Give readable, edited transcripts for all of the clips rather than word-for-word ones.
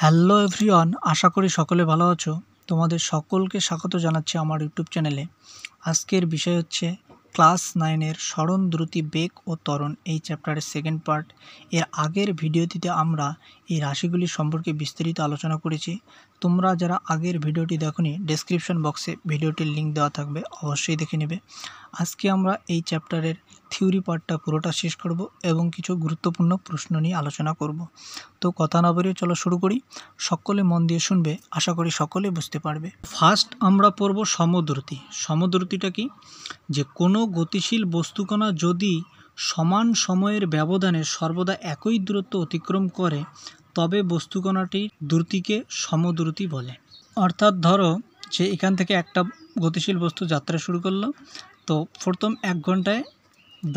Hello everyone, আশা করি সকলে ভালো আছো। তোমাদের সকলকে স্বাগত জানাচ্ছি আমার ইউটিউব চ্যানেলে। আজকের বিষয় হচ্ছে ক্লাস 9-এর সরণ, দ্রুতি, বেগ ও ত্বরণ এই চ্যাপ্টারের সেকেন্ড পার্ট। এর আগের ভিডিওটিতে আমরা এই রাশিগুলি সম্পর্কে বিস্তারিত আলোচনা করেছি। তোমরা যারা আগের ভিডিওটি দেখোনি, ডেসক্রিপশন বক্সে ভিডিওটির লিঙ্ক দেওয়া থাকবে, অবশ্যই দেখে নেবে। আজকে আমরা এই চ্যাপ্টারের থিওরি পার্টটা পুরোটা শেষ করব এবং কিছু গুরুত্বপূর্ণ প্রশ্ন নিয়ে আলোচনা করব। তো কথা না বলে চলো শুরু করি। সকলে মন দিয়ে শুনবে, আশা করি সকলে বুঝতে পারবে। ফার্স্ট আমরা পড়ব সমদ্রুতি। সমদ্রুতিটা কি? যে কোনো গতিশীল বস্তুকণা যদি সমান সময়ের ব্যবধানে সর্বদা একই দূরত্ব অতিক্রম করে তবে বস্তুকণাটির দ্রুতিকে সমদ্রুতি বলে। অর্থাৎ ধরো যে এখান থেকে একটা গতিশীল বস্তু যাত্রা শুরু করলো, তো প্রথম 1 ঘন্টায়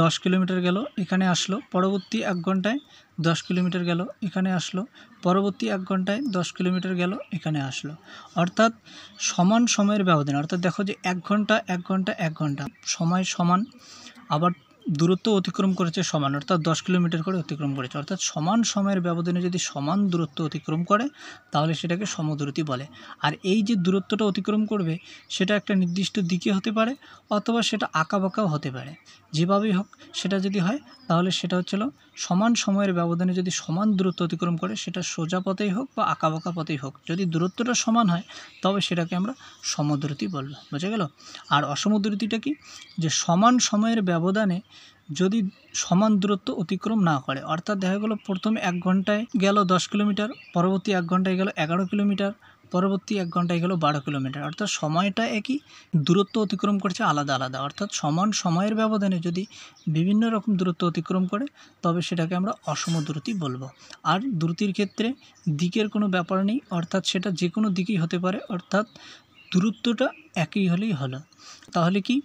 10 কিলোমিটার গেল, এখানে আসলো। পরবর্তী 1 ঘন্টায় 10 কিলোমিটার গেল, এখানে আসলো। পরবর্তী 1 ঘন্টায় 10 কিলোমিটার গেল, এখানে আসলো। অর্থাৎ সমান সময়ের ব্যবধানে, অর্থাৎ দেখো যে 1 ঘন্টা 1 ঘন্টা 1 ঘন্টা সময় সমান, আবার দূরত্ব অতিক্রম করেছে সমান, অর্থাৎ 10 কিলোমিটার করে অতিক্রম করেছে। অর্থাৎ সমান সময়ের ব্যবধানে যদি সমান দূরত্ব অতিক্রম করে তাহলে সেটাকে সমদ্রুতি বলে। আর এই যে দূরত্বটা অতিক্রম করবে সেটা একটা নির্দিষ্ট দিকে হতে পারে অথবা সেটা আঁকাবাঁকাও হতে পারে। যেভাবেই হোক সেটা যদি হয় তাহলে সেটা হচ্ছিল সমান সময়ের ব্যবধানে যদি সমান দূরত্ব অতিক্রম করে, সেটা সোজা পথেই হোক বা আঁকাবাঁকা পথেই হোক, যদি দূরত্বটা সমান হয় তবে সেটাকে আমরা সমদ্রুতি বলবো। বোঝা গেল? আর অসমদ্রুতিটা কি? যে সমান সময়ের ব্যবধানে যদি সমান দূরত্ব অতিক্রম না করে, অর্থাৎ দেখা গেলো প্রথম 1 ঘন্টায় গেল 10 কিলোমিটার, পরবর্তী 1 ঘন্টায় গেল 11 কিলোমিটার, পরবর্তী 1 ঘন্টায় গেল 12 কিলোমিটার, অর্থাৎ সময়টা একই, দূরত্ব অতিক্রম করছে আলাদা আলাদা। অর্থাৎ সমান সময়ের ব্যবধানে যদি বিভিন্ন রকম দূরত্ব অতিক্রম করে তবে সেটাকে আমরা অসমদ্রুতি বলবো। আর দ্রুতির ক্ষেত্রে দিকের কোনো ব্যাপার নেই, অর্থাৎ সেটা যে কোনো দিকেই হতে পারে, অর্থাৎ দূরত্বটা একই হলেই হলো। তাহলে কি?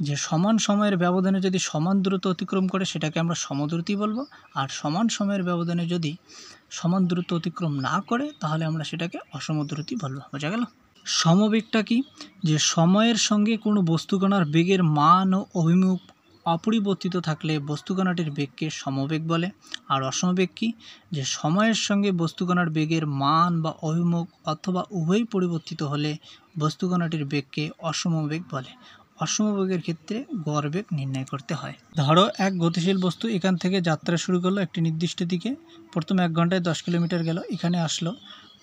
যে সমান সময়ের ব্যবধানে যদি সমান দূরত্ব অতিক্রম করে সেটাকে আমরা সমদ্রুতি বলবো, আর সমান সময়ের ব্যবধানে যদি সমান দূরত্ব অতিক্রম না করে তাহলে আমরা সেটাকে অসমদ্রুতি বলবো। বোঝা গেল? সমবেগটা কি? যে সময়ের সঙ্গে কোনো বস্তুকণার বেগের মান ও অভিমুখ অপরিবর্তিত থাকলে বস্তুকণাটির বেগকে সমবেগ বলে। আর অসমবেগ কি? যে সময়ের সঙ্গে বস্তুকণার বেগের মান বা অভিমুখ অথবা উভয় পরিবর্তিত হলে বস্তুকণাটির বেগকে অসমবেগ বলে। অসমবেগের ক্ষেত্রে গড় বেগ নির্ণয় করতে হয়। ধরো এক গতিশীল বস্তু এখান থেকে যাত্রা শুরু করলো একটি নির্দিষ্ট দিকে, প্রথম 1 ঘন্টায় 10 কিলোমিটার গেল, এখানে আসলো।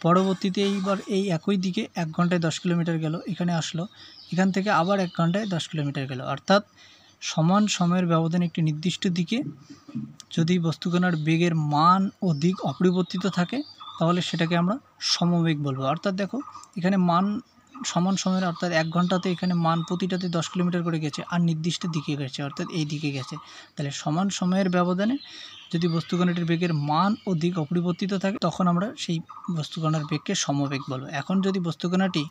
পরবর্তীতে এইবার এই একই দিকে 1 ঘন্টায় 10 কিলোমিটার গেল, এখানে আসলো। এখান থেকে আবার 1 ঘন্টায় 10 কিলোমিটার গেল। অর্থাৎ সমান সময়ের ব্যবধানে একটি নির্দিষ্ট দিকে যদি বস্তুকণার বেগের মান ও দিক অপরিবর্তিত থাকে তাহলে সেটাকে আমরা সমবেগ বলবো। অর্থাৎ দেখো এখানে মান সমান সময়ের, অর্থাৎ 1 ঘন্টাতে এখানে মান প্রতিটাতে 10 কিলোমিটার করে গেছে আর নির্দিষ্ট দিকে গেছে, অর্থাৎ এই দিকে গেছে। তাহলে সমান সময়ের ব্যবধানে যদি বস্তুকণাটির বেগের মান ও দিক অপরিবর্তিত থাকে তখন আমরা সেই বস্তুকণার বেগকে সমবেগ বলবো। এখন যদি বস্তুকণাটি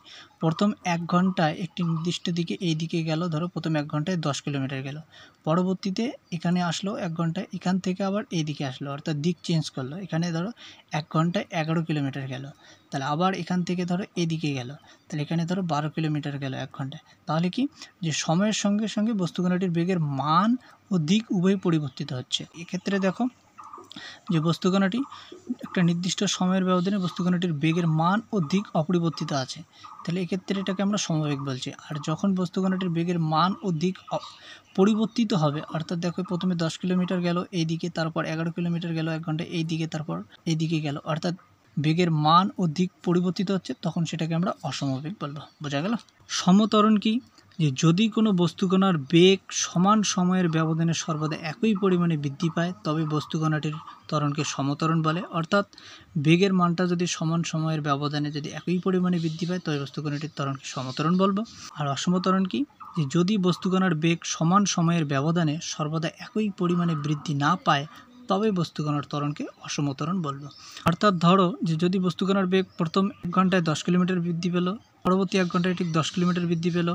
প্রথম 1 ঘন্টায় একটি নির্দিষ্ট দিকে এই দিকে গেল, ধরো প্রথম 1 ঘন্টায় 10 কিলোমিটার গেল, পরবর্তীতে এখানে আসলো 1 ঘন্টায়, এখান থেকে আবার এই দিকে আসলো, অর্থাৎ দিক চেঞ্জ করলো, এখানে ধরো 1 ঘন্টায় 11 কিলোমিটার গেল, তাহলে আবার এখান থেকে ধরো এদিকে গেল, তাহলে এখানে ধরো 12 কিলোমিটার গেল 1 ঘন্টায়। তাহলে কি? যে সময়ের সঙ্গে সঙ্গে বস্তুকণাটির বেগের মান ও দিক উভয় পরিবর্তিত হচ্ছে। এক্ষেত্রে দেখো যে বস্তুকণাটি একটা নির্দিষ্ট সময়ের ব্যবধানে বস্তুকণাটির বেগের মান ও দিক অপরিবর্তিত আছে, তাহলে এক্ষেত্রে এটাকে আমরা সমবেগ বলছি। আর যখন বস্তুকণাটির বেগের মান ও দিক পরিবর্তিত হবে, অর্থাৎ দেখো প্রথমে 10 কিলোমিটার গেল এই দিকে, তারপর 11 কিলোমিটার গেল 1 ঘন্টায় এই দিকে, তারপর এই দিকে গেল, অর্থাৎ বেগের মান ও দিক পরিবর্তিত হচ্ছে, তখন সেটাকে আমরা অসমবেগ বলবো। বোঝা গেল? সমত্বরণ কি? যে যদি কোনো বস্তুকণার বেগ সমান সময়ের ব্যবধানে সর্বদা একই পরিমাণে বৃদ্ধি পায় তবে বস্তুকণাটির ত্বরণকে সমত্বরণ বলে। অর্থাৎ বেগের মানটা যদি সমান সময়ের ব্যবধানে যদি একই পরিমাণে বৃদ্ধি পায় তবে বস্তুকণাটির ত্বরণকে সমত্বরণ বলবো। আর অসমত্বরণ কি? যে যদি বস্তুকণার বেগ সমান সময়ের ব্যবধানে সর্বদা একই পরিমাণে বৃদ্ধি না পায় তবে বস্তুকণার ত্বরণকে অসমত্বরণ বলবো। অর্থাৎ ধরো যে যদি বস্তুকণার বেগ প্রথম 1 ঘন্টায় 10 কিলোমিটার বৃদ্ধি পেল, পরবর্তী 1 ঘন্টায় ঠিক 10 কিলোমিটার বৃদ্ধি পেল,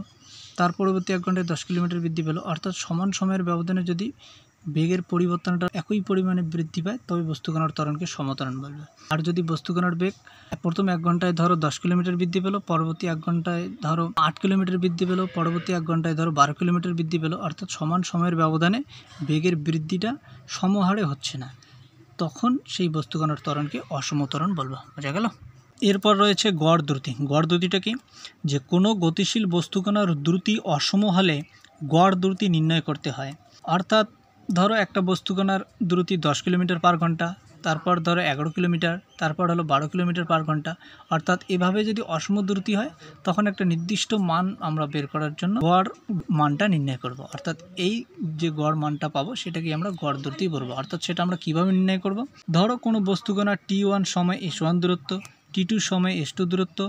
তার পরবর্তী 1 ঘন্টায় 10 কিলোমিটার বৃদ্ধি পেল, অর্থাৎ সমান সময়ের ব্যবধানে যদি বেগের পরিবর্তনটা একই পরিমাণে বৃদ্ধি পায় তবে বস্তুকণার ত্বরণকে সমত্বরণ বলবে। আর যদি বস্তুকণার বেগ প্রথম 1 ঘন্টায় ধরো 10 কিলোমিটার বৃদ্ধি পেল, পরবর্তী 1 ঘন্টায় ধরো 8 কিলোমিটার বৃদ্ধি পেল, পরবর্তী 1 ঘন্টায় ধরো 12 কিলোমিটার বৃদ্ধি পেল, অর্থাৎ সমান সময়ের ব্যবধানে বেগের বৃদ্ধিটা সমহারে হচ্ছে না, তখন সেই বস্তুকণার ত্বরণকে অসমত্বরণ বলবো। বোঝা গেল? এরপর রয়েছে গড় দ্রুতি। গড় দ্রুতিটা কি? যে কোনো গতিশীল বস্তুকণার দ্রুতি অসম হলে গড় দ্রুতি নির্ণয় করতে হয়। অর্থাৎ ধরো একটা বস্তুকণার দ্রুতি 10 কিলোমিটার পার ঘন্টা, তারপর ধরো 11 কিলোমিটার, তারপর হলো 12 কিলোমিটার পার ঘন্টা। অর্থাৎ এভাবে যদি অসম দ্রুতি হয় তখন একটা নির্দিষ্ট মান আমরা বের করার জন্য গড় মানটা নির্ণয় করব। অর্থাৎ এই যে গড় মানটা পাবো সেটাকে আমরা গড় দ্রুতি বলবো। অর্থাৎ সেটা আমরা কিভাবে নির্ণয় করব? ধরো কোনো বস্তুকণার T1 সময় S1 দূরত্ব, T2 সময়ে S2 দূরত্ব,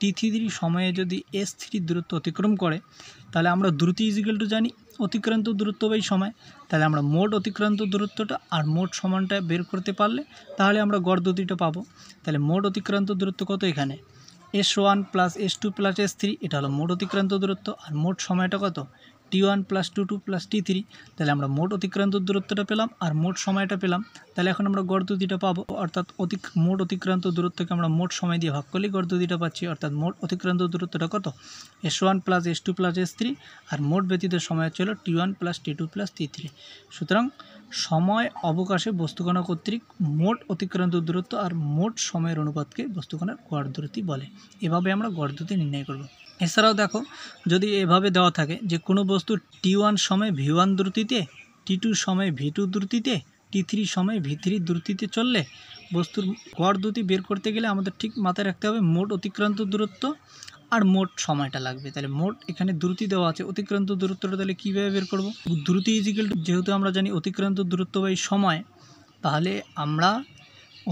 T3 সময়ে যদি S3 দূরত্ব অতিক্রম করে, তাহলে আমরা দ্রুতি ইজিক্যাল টু জানি অতিক্রান্ত দূরত্ব বাই সময়। তাহলে আমরা মোট অতিক্রান্ত দূরত্বটা আর মোট সমানটা বের করতে পারলে তাহলে আমরা গড় দ্রুতিটা পাবো। তাহলে মোট অতিক্রান্ত দূরত্ব কত? এখানে S1 plus S2 plus S3, এটা হলো মোট অতিক্রান্ত দূরত্ব। আর মোট সময়টা কত? T1 plus T2 plus T3। তাহলে আমরা মোট অতিক্রান্ত দূরত্বটা পেলাম আর মোট সময়টা পেলাম। তাহলে এখন আমরা গড় দ্রুতিটা পাবো। অর্থাৎ মোট অতিক্রান্ত দূরত্বকে আমরা মোট সময় দিয়ে ভাগ করলেই গড় দ্রুতিটা পাচ্ছি। অর্থাৎ মোট অতিক্রান্ত দূরত্বটা কত? S1 plus S2 plus S3, আর মোট ব্যতীত সময় হচ্ছে T1 plus T2 plus T3। সুতরাং সময় অবকাশে বস্তুকণা কর্তৃক মোট অতিক্রান্ত দূরত্ব আর মোট সময়ের অনুপাতকে বস্তুকণার গড় দ্রুতি বলে। এভাবে আমরা গড় দ্রুতি নির্ণয় করব। এছাড়াও দেখো, যদি এভাবে দেওয়া থাকে যে কোনো বস্তু T1 সময় V1 দ্রুতিতে, T2 সময় V2 দ্রুতিতে, T3 সময় V3 দ্রুতিতে চললে বস্তুর গড় দ্রুতি বের করতে গেলে আমাদের ঠিক মাথায় রাখতে হবে মোট অতিক্রান্ত দূরত্ব আর মোট সময়টা লাগবে। তাহলে মোট এখানে দ্রুতি দেওয়া আছে, অতিক্রান্ত দূরত্বটা তাহলে কীভাবে বের করব? দ্রুতি ইজিক্যাল টু, যেহেতু আমরা জানি অতিক্রান্ত দূরত্ব বাই সময়, তাহলে আমরা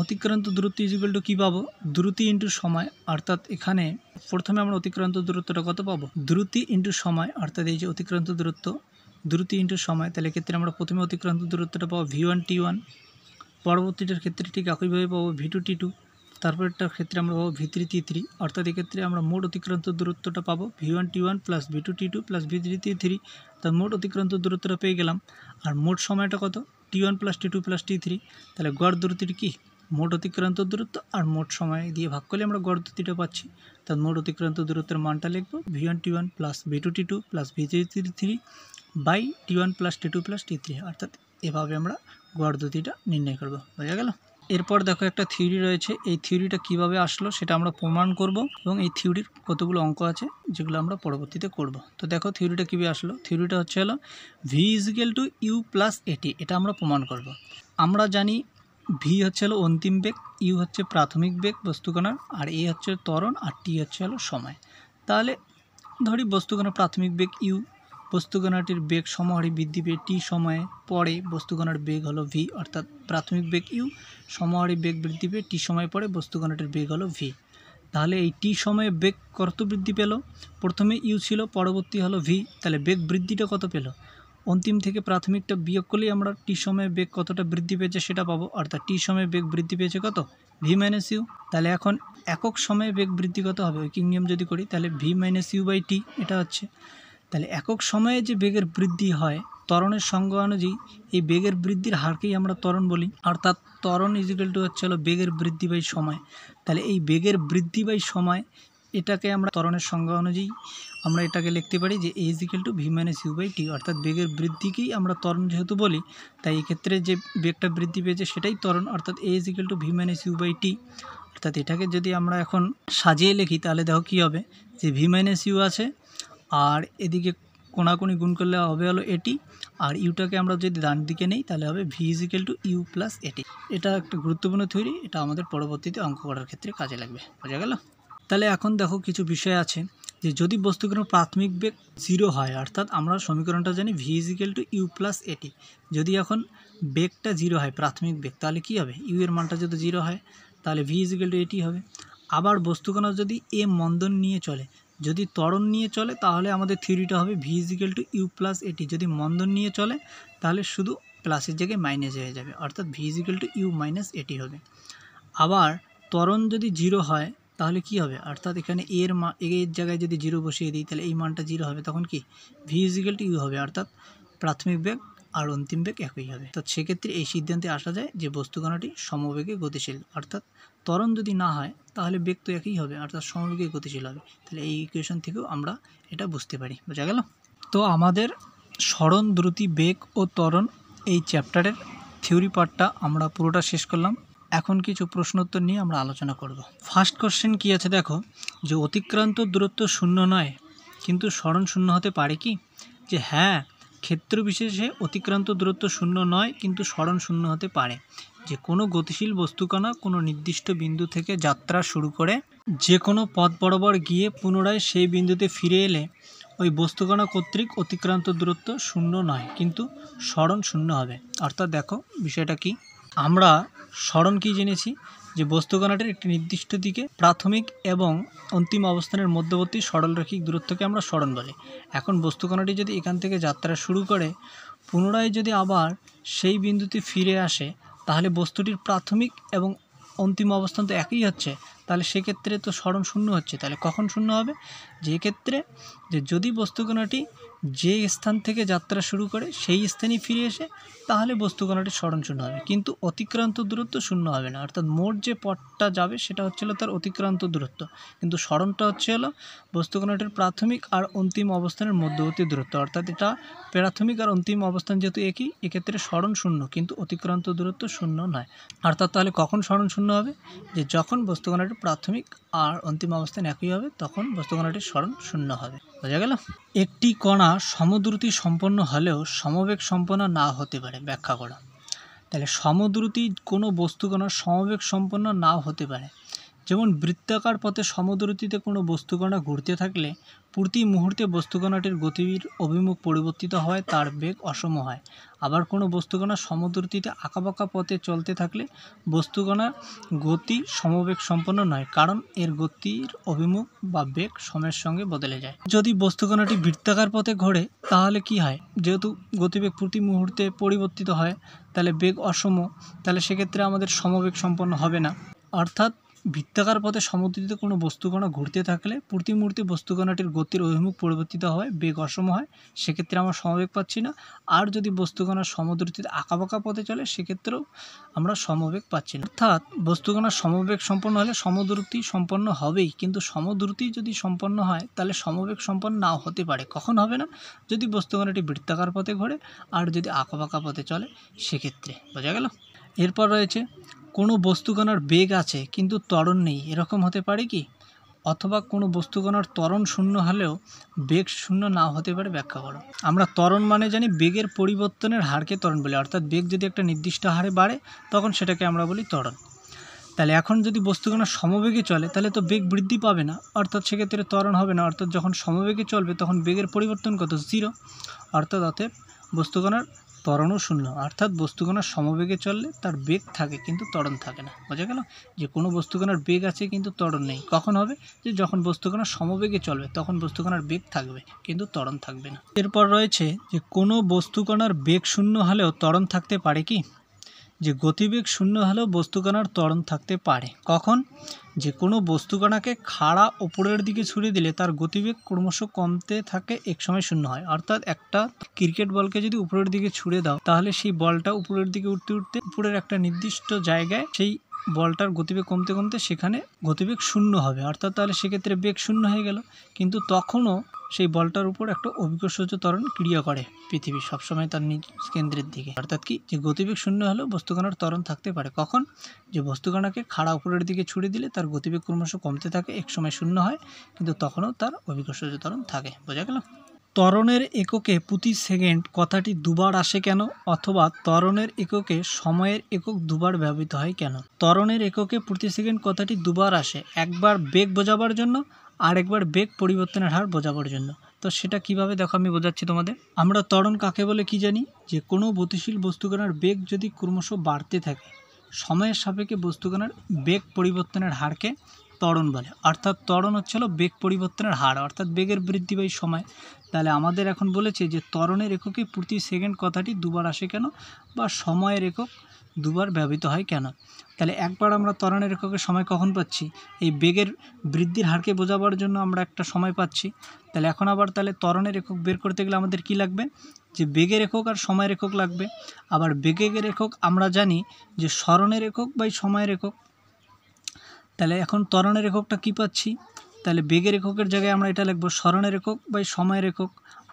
অতিক্রান্ত দূরত্ব ইজিক্যাল টু কী পাবো? দ্রুতি ইন্টু সময়। অর্থাৎ এখানে প্রথমে আমরা অতিক্রান্ত দূরত্বটা কত পাবো? দ্রুতি ইন্টু সময়। অর্থাৎ এই যে অতিক্রান্ত দূরত্ব, দ্রুতি ইন্টু সময়, তাহলে ক্ষেত্রে আমরা প্রথমে অতিক্রান্ত দূরত্বটা পাবো V1 T1, পরবর্তীটার ক্ষেত্রে ঠিক একইভাবে পাবো V2 T2, তারপরেরটার ক্ষেত্রে আমরা পাবো V3 T3। অর্থাৎ এক্ষেত্রে আমরা মোট অতিক্রান্ত দূরত্বটা পাবো V1 T1 plus V2 T2 plus V3 T3। তার মোট অতিক্রান্ত দূরত্বটা পেয়ে গেলাম। আর মোট সময়টা কত? T1 plus T2 plus T3। তাহলে গড় দ্রুতির কি? মোট অতিক্রান্ত দূরত্ব আর মোট সময় দিয়ে ভাগ করলে আমরা গড় দ্রুতিটা পাচ্ছি। তার মোট অতিক্রান্ত দূরত্বের মানটা লিখব V1 T1 plus V2 T2 plus V3 T3 by T1 plus T2 plus T3। অর্থাৎ এভাবে আমরা গড় দ্রুতিটা নির্ণয় করব। বোঝা গেল? এরপর দেখো একটা থিওরি রয়েছে, এই থিওরিটা কিভাবে আসলো সেটা আমরা প্রমাণ করব এবং এই থিওরির কতগুলো অঙ্ক আছে যেগুলো আমরা পরবর্তীতে করব। তো দেখো থিওরিটা কীভাবে আসলো। থিওরিটা হচ্ছে হলো V equal to U plus at, এটা আমরা প্রমাণ করব। আমরা জানি V হচ্ছে হলো অন্তিম বেগ, ইউ হচ্ছে প্রাথমিক বেগ বস্তুকণার, আর এ হচ্ছে ত্বরণ, আর টি হচ্ছে হলো সময়। তাহলে ধরি বস্তুকণার প্রাথমিক বেগ ইউ, বস্তুকণাটির বেগ সমহারে বৃদ্ধি পেয়ে টি সময়ে পরে বস্তুকণার বেগ হলো ভি। অর্থাৎ প্রাথমিক বেগ ইউ, সমহারে বেগ বৃদ্ধি পেয়ে টি সময় পরে বস্তুকণাটির বেগ হলো ভি। তাহলে এই টি সময়ে বেগ কত বৃদ্ধি পেল? প্রথমে ইউ ছিল, পরবর্তী হলো ভি, তাহলে বেগ বৃদ্ধিটা কত পেল? অন্তিম থেকে প্রাথমিকটা বিয়োগ করলেই আমরা টি সময়ে বেগ কতটা বৃদ্ধি পেয়েছে সেটা পাবো। অর্থাৎ টি সময়ে বেগ বৃদ্ধি পেয়েছে কত? V minus U. তাহলে এখন একক সময়ে বেগ বৃদ্ধি কত হবে? ঐকিক নিয়ম যদি করি তাহলে ভি মাইনাস ইউ বাই টি, এটা হচ্ছে। তাহলে একক সময়ে যে বেগের বৃদ্ধি হয় ত্বরণের সংজ্ঞা অনুযায়ী এই বেগের বৃদ্ধির হারকেই আমরা ত্বরণ বলি। অর্থাৎ ত্বরণ ইজিক্যাল টু হচ্ছে হলো বেগের বৃদ্ধি বাই সময়। তাহলে এই বেগের বৃদ্ধি বাই সময় এটাকে আমরা ত্বরণের সংজ্ঞা অনুযায়ী আমরা এটাকে লিখতে পারি যে a equal to v minus u by t. অর্থাৎ বেগের বৃদ্ধিকেই আমরা ত্বরণ যেহেতু বলি, তাই এই ক্ষেত্রে যে বেগটা বৃদ্ধি পেয়েছে সেটাই ত্বরণ। অর্থাৎ a equal to v minus u by t. অর্থাৎ এটাকে যদি আমরা এখন সাজিয়ে লিখি তাহলে দেখো কী হবে, যে ভি মাইনাস ইউ আছে আর এদিকে কোণাকুণি গুণ করলে হবে হলো এটি, আর ইউটাকে আমরা যদি ডান দিকে নেই তাহলে হবে V equal to U plus at. এটা একটা গুরুত্বপূর্ণ থিওরি, এটা আমাদের পরবর্তীতে অঙ্ক করার ক্ষেত্রে কাজে লাগবে। বোঝা গেল? তাহলে এখন দেখো কিছু বিষয় আছে যে যদি বস্তুকণার প্রাথমিক বেগ 0 হয়, অর্থাৎ আমরা সমীকরণটা জানি V equal to U plus at. যদি এখন বেগটা 0 হয় প্রাথমিক বেগ, তাহলে কি হবে? ইউ এর মানটা যদি 0 হয় তাহলে ভি ইজিক্যাল টু এটি হবে। আবার বস্তুকণা যদি এ মন্দন নিয়ে চলে, যদি ত্বরণ নিয়ে চলে তাহলে আমাদের থিওরিটা হবে V equal to U plus at. যদি মন্দন নিয়ে চলে তাহলে শুধু প্লাসের জায়গায় মাইনাস হয়ে যাবে, অর্থাৎ V equal to U minus at হবে। আবার ত্বরণ যদি 0 হয় তাহলে কি হবে? অর্থাৎ এখানে এর জায়গায় যদি 0 বসিয়ে দিই তাহলে এই মানটা 0 হবে, তখন কি ভি ইজিক্যাল টু ইউ হবে। অর্থাৎ প্রাথমিক বেগ আর অন্তিম বেগ একই হবে। তো সেক্ষেত্রে এই সিদ্ধান্তে আসা যায় যে বস্তুকণাটি সমবেগে গতিশীল। অর্থাৎ ত্বরণ যদি না হয় তাহলে বেগ তো একই হবে, অর্থাৎ সমবেগে গতিশীল হবে। তাহলে এই ইকুয়েশন থেকেও আমরা এটা বুঝতে পারি। বোঝা গেল? তো আমাদের সরণ, দ্রুতি, বেগ ও ত্বরণ এই চ্যাপ্টারের থিওরি পার্টটা আমরা পুরোটা শেষ করলাম। এখন কিছু প্রশ্নোত্তর নিয়ে আমরা আলোচনা করব। ফার্স্ট কোশ্চেন কি আছে দেখো, যে অতিক্রান্ত দূরত্ব শূন্য নয় কিন্তু সরণ শূন্য হতে পারে কি? যে হ্যাঁ, ক্ষেত্র বিশেষে অতিক্রান্ত দূরত্ব শূন্য নয় কিন্তু সরণ শূন্য হতে পারে। যে কোনো গতিশীল বস্তুকণা কোনো নির্দিষ্ট বিন্দু থেকে যাত্রা শুরু করে যে কোনো পথ বরাবর গিয়ে পুনরায় সেই বিন্দুতে ফিরে এলে ওই বস্তুকণা কর্তৃক অতিক্রান্ত দূরত্ব শূন্য নয় কিন্তু সরণ শূন্য হবে। অর্থাৎ দেখো বিষয়টা কি, আমরা সরণ কি জেনেছি, যে বস্তুকণাটির একটি নির্দিষ্ট দিকে প্রাথমিক এবং অন্তিম অবস্থানের মধ্যবর্তী সরলরৈখিক দূরত্বকে আমরা সরণ বলি। এখন বস্তুকণাটি যদি এখান থেকে যাত্রা শুরু করে পুনরায় যদি আবার সেই বিন্দুতে ফিরে আসে, তাহলে বস্তুটির প্রাথমিক এবং অন্তিম অবস্থান তো একই হচ্ছে, তাহলে সেক্ষেত্রে তো সরণ শূন্য হচ্ছে। তাহলে কখন শূন্য হবে? যে ক্ষেত্রে যে যদি বস্তুকণাটি যে স্থান থেকে যাত্রা শুরু করে সেই স্থানেই ফিরে এসে, তাহলে বস্তুকণাটি সরণ শূন্য হবে, কিন্তু অতিক্রান্ত দূরত্ব শূন্য হবে না। অর্থাৎ মোট যে পথটা যাবে সেটা হচ্ছিল তার অতিক্রান্ত দূরত্ব, কিন্তু সরণটা হচ্ছে হলো বস্তুকণাটির প্রাথমিক আর অন্তিম অবস্থানের মধ্যবর্তী দূরত্ব। অর্থাৎ এটা প্রাথমিক আর অন্তিম অবস্থান যেহেতু একই, এক্ষেত্রে সরণ শূন্য কিন্তু অতিক্রান্ত দূরত্ব শূন্য নয়। অর্থাৎ তাহলে কখন সরণ শূন্য হবে? যে যখন বস্তুকণাটির প্রাথমিক আর অন্তিম অবস্থান একই হবে তখন বস্তুকণাটির সরণ শূন্য হবে। বোঝা গেল? একটি কণা সমদ্রুতি সম্পন্ন হলেও সমবেগ সম্পন্ন না হতে পারে, ব্যাখ্যা করো। তাহলে সমদ্রুতি কোনো বস্তুকণা সমবেগ সম্পন্ন নাও হতে পারে। যেমন বৃত্তাকার পথে সমদ্রুতিতে কোনো বস্তুকণা ঘুরতে থাকলে প্রতি মুহূর্তে বস্তুকণাটির গতির অভিমুখ পরিবর্তিত হয়, তার বেগ অসম হয়। আবার কোনো বস্তুকণা সমদ্রুতিতে আঁকাবাঁকা পথে চলতে থাকলে বস্তুকণার গতি সমবেগ সম্পন্ন নয়, কারণ এর গতির অভিমুখ বা বেগ সময়ের সঙ্গে বদলে যায়। যদি বস্তুকণাটি বৃত্তাকার পথে ঘোরে তাহলে কি হয়? যেহেতু গতিবেগ প্রতি মুহূর্তে পরিবর্তিত হয়, তাহলে বেগ অসম, তাহলে সেক্ষেত্রে আমাদের সমবেগ সম্পন্ন হবে না। অর্থাৎ বৃত্তাকার পথে সমদ্রুতিতে কোনো বস্তুকণা ঘুরতে থাকলে প্রতি মুহূর্তে বস্তুকণাটির গতির অভিমুখ পরিবর্তিত হয়, বেগ অসম হয়, সেক্ষেত্রে আমরা সমবেগ পাচ্ছি না। আর যদি বস্তুকণা সমদ্রুতিতে আঁকাবাঁকা পথে চলে সেক্ষেত্রেও আমরা সমবেগ পাচ্ছি না। অর্থাৎ বস্তুকণা সমবেগ সম্পন্ন হলে সমদ্রুতি সম্পন্ন হবেই, কিন্তু সমদ্রুতি যদি সম্পন্ন হয় তাহলে সমবেগ সম্পন্ন নাও হতে পারে। কখন হবে না? যদি বস্তুকণাটি বৃত্তাকার পথে ঘোরে আর যদি আঁকাবাঁকা পথে চলে সেক্ষেত্রে। বোঝা গেল? এরপর রয়েছে কোনো বস্তুকণার বেগ আছে কিন্তু ত্বরণ নেই, এরকম হতে পারে কি? অথবা কোনো বস্তুকণার ত্বরণ শূন্য হলেও বেগ শূন্য না হতে পারে, ব্যাখ্যা করো। আমরা ত্বরণ মানে জানি বেগের পরিবর্তনের হারকে ত্বরণ বলি। অর্থাৎ বেগ যদি একটা নির্দিষ্ট হারে বাড়ে তখন সেটাকে আমরা বলি ত্বরণ। তাহলে এখন যদি বস্তুকণা সমবেগে চলে তাহলে তো বেগ বৃদ্ধি পাবে না, অর্থাৎ সেক্ষেত্রে ত্বরণ হবে না। অর্থাৎ যখন সমবেগে চলবে তখন বেগের পরিবর্তন কত? 0। অতএব বস্তুকণার ত্বরণও শূন্য। অর্থাৎ বস্তুকণা সমবেগে চললে তার বেগ থাকে কিন্তু ত্বরণ থাকে না। বোঝা গেল? যে কোনো বস্তুকণার বেগ আছে কিন্তু ত্বরণ নেই, কখন হবে? যে যখন বস্তুকণা সমবেগে চলবে তখন বস্তুকণার বেগ থাকবে কিন্তু ত্বরণ থাকবে না। এরপর রয়েছে যে কোনো বস্তুকণার বেগ শূন্য হলেও ত্বরণ থাকতে পারে কি? যে গতিবেগ শূন্য হলেও বস্তুকণার ত্বরণ থাকতে পারে। কখন? যে কোনো বস্তুকণাকে খাড়া ওপরের দিকে ছুড়ে দিলে তার গতিবেগ ক্রমশ কমতে থাকে, এক সময় শূন্য হয়। অর্থাৎ একটা ক্রিকেট বলকে যদি উপরের দিকে ছুড়ে দাও তাহলে সেই বলটা উপরের দিকে উঠতে উঠতে উপরের একটা নির্দিষ্ট জায়গায় সেই বলটার গতিবেগ কমতে কমতে সেখানে গতিবেগ শূন্য হবে। অর্থাৎ তাহলে সেক্ষেত্রে বেগ শূন্য হয়ে গেল, কিন্তু তখনও সেই বলটার উপর একটা অভিকর্ষজ ত্বরণ ক্রিয়া করে পৃথিবী সবসময় তার নিজ কেন্দ্রের দিকে। অর্থাৎ কি? যে গতিবেগ শূন্য হলেও বস্তুকণার ত্বরণ থাকতে পারে। কখন? যে বস্তুকণাকে খাড়া উপরের দিকে ছুড়ে দিলে তার গতিবেগ ক্রমশ কমতে থাকে, এক সময় শূন্য হয়, কিন্তু তখনও তার অভিকর্ষজ ত্বরণ থাকে। বোঝা গেল? ত্বরণের এককে প্রতি সেকেন্ড কথাটি দুবার আসে কেন? অথবা ত্বরণের এককে সময়ের একক দুবার ব্যবহৃত হয় কেন? ত্বরণের এককে প্রতি সেকেন্ড কথাটি দুবার আসে, একবার বেগ বোঝাবার জন্য আর একবার বেগ পরিবর্তনের হার বোঝাবার জন্য। তো সেটা কিভাবে দেখো, আমি বোঝাচ্ছি তোমাদের। আমরা ত্বরণ কাকে বলে কি জানি? যে কোনো গতিশীল বস্তুকণার বেগ যদি ক্রমশ বাড়তে থাকে, সময়ের সাপেক্ষে বস্তুকণার বেগ পরিবর্তনের হারকে ত্বরণ বলে। অর্থাৎ ত্বরণ হচ্ছে হলো বেগ পরিবর্তনের হার, অর্থাৎ বেগের বৃদ্ধি বাই সময়। তাহলে আমাদের এখন বলেছে যে ত্বরণের এককে প্রতি সেকেন্ড কথাটি দুবার আসে কেন, বা সময়ের একক দুবার ব্যবহৃত হয় কেন। তাহলে একবার আমরা ত্বরণের এককে সময় কখন পাচ্ছি? এই বেগের বৃদ্ধির হারকে বোঝাবার জন্য আমরা একটা সময় পাচ্ছি। তাহলে এখন আবার তাহলে ত্বরণের একক বের করতে গেলে আমাদের কি লাগবে? যে বেগের একক আর সময়ের একক লাগবে। আবার বেগের একক আমরা জানি যে সরণের একক বাই সময়ের একক। তাহলে এখন ত্বরণের এককটা কি পাচ্ছি? তাহলে বেগের এককের জায়গায় আমরা এটা লিখব সরণের একক বাই সময়ের একক।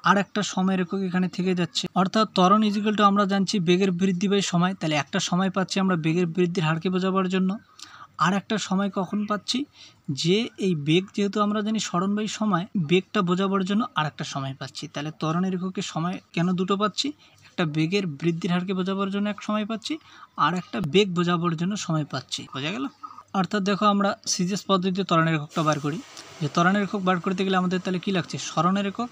আর একটা সময়ের একক এখানে থেকে যাচ্ছে, অর্থাৎ ত্বরণ ইজিক্যাল টু আমরা জানছি বেগের বৃদ্ধি বাই সময়, তাহলে একটা সময় পাচ্ছি আমরা বেগের বৃদ্ধির হারকে বোঝাবার জন্য। আর একটা সময় কখন পাচ্ছি, যে এই বেগ যেহেতু আমরা জানি সরণ বাই সময়, বেগটা বোঝাবার জন্য আর একটা সময় পাচ্ছি। তাহলে ত্বরণের এককে সময় কেন দুটো পাচ্ছি, একটা বেগের বৃদ্ধির হারকে বোঝাবার জন্য এক সময় পাচ্ছি, আর একটা বেগ বোঝাবার জন্য সময় পাচ্ছি। বোঝা গেল? অর্থাৎ দেখো আমরা সিজিএস পদ্ধতিতে ত্বরণের এককটা বার করি, যে ত্বরণের একক বার করতে গেলে আমাদের তাহলে কী লাগছে, সরণের একক,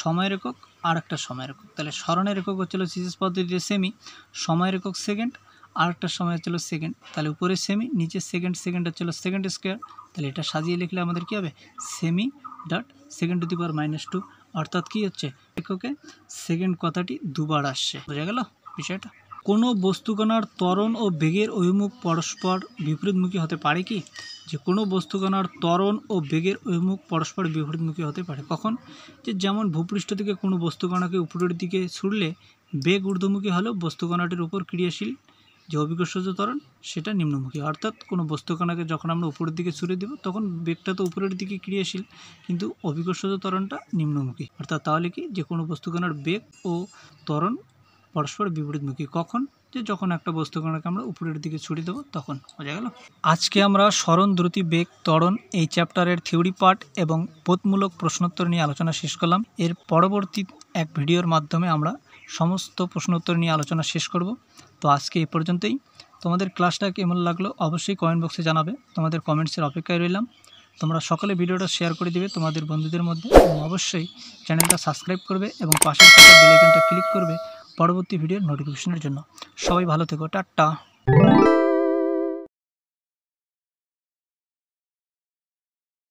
সময়ের একক আর একটা সময়ের একক। তাহলে সরণের একক হচ্ছিল সিজিএস পদ্ধতিতে সেমি, সময়ের একক সেকেন্ড, আর একটা সময় হচ্ছিল সেকেন্ড। তাহলে উপরে সেমি, নিচে সেকেন্ড, সেকেন্ড হচ্ছিল সেকেন্ড স্কোয়ার। তাহলে এটা সাজিয়ে লিখলে আমাদের কী হবে, সেমি dot second to the power -2, অর্থাৎ কী হচ্ছে, এককে সেকেন্ড কথাটি দুবার আসছে। বোঝা গেল বিষয়টা? কোনো বস্তুকণার ত্বরণ ও বেগের অভিমুখ পরস্পর বিপরীতমুখী হতে পারে কি, যে কোনো বস্তুকণার ত্বরণ ও বেগের অভিমুখ পরস্পর বিপরীতমুখী হতে পারে কখন, যে যেমন ভূপৃষ্ঠ থেকে কোনো বস্তুকণাকে উপরের দিকে ছুড়লে বেগ ঊর্ধ্বমুখী হলেও বস্তুকণাটির উপর ক্রিয়াশীল যে অভিকর্ষজ ত্বরণ সেটা নিম্নমুখী। অর্থাৎ কোনো বস্তুকণাকে যখন আমরা উপরের দিকে ছুড়ে দেব তখন বেগটা তো উপরের দিকে ক্রিয়াশীল, কিন্তু অভিকর্ষজ ত্বরণটা নিম্নমুখী। অর্থাৎ তাহলে কি, যে কোনো বস্তুকণার বেগ ও ত্বরণ পরস্পর বিপরীতমুখী কখন, যে যখন একটা বস্তুকণাকে আমরা উপরের দিকে ছুড়ে দেবো তখন। বোঝা গেল? আজকে আমরা সরণ, দ্রুতি, বেগ, ত্বরণ এই চ্যাপ্টারের থিওরি পার্ট এবং বোধমূলক প্রশ্নোত্তর নিয়ে আলোচনা শেষ করলাম। এর পরবর্তী এক ভিডিওর মাধ্যমে আমরা সমস্ত প্রশ্নোত্তর নিয়ে আলোচনা শেষ করব। তো আজকে এই পর্যন্তই। তোমাদের ক্লাসটা কেমন লাগলো অবশ্যই কমেন্ট বক্সে জানাবে, তোমাদের কমেন্টসের অপেক্ষায় রইলাম। তোমরা সকলে ভিডিওটা শেয়ার করে দিবে তোমাদের বন্ধুদের মধ্যে, এবং অবশ্যই চ্যানেলটা সাবস্ক্রাইব করবে এবং পাশের থাকা বেল আইকনটা ক্লিক করবে পরবর্তী ভিডিওর নোটিফিকেশনের জন্য। সবাই ভালো থেকো, টাটা।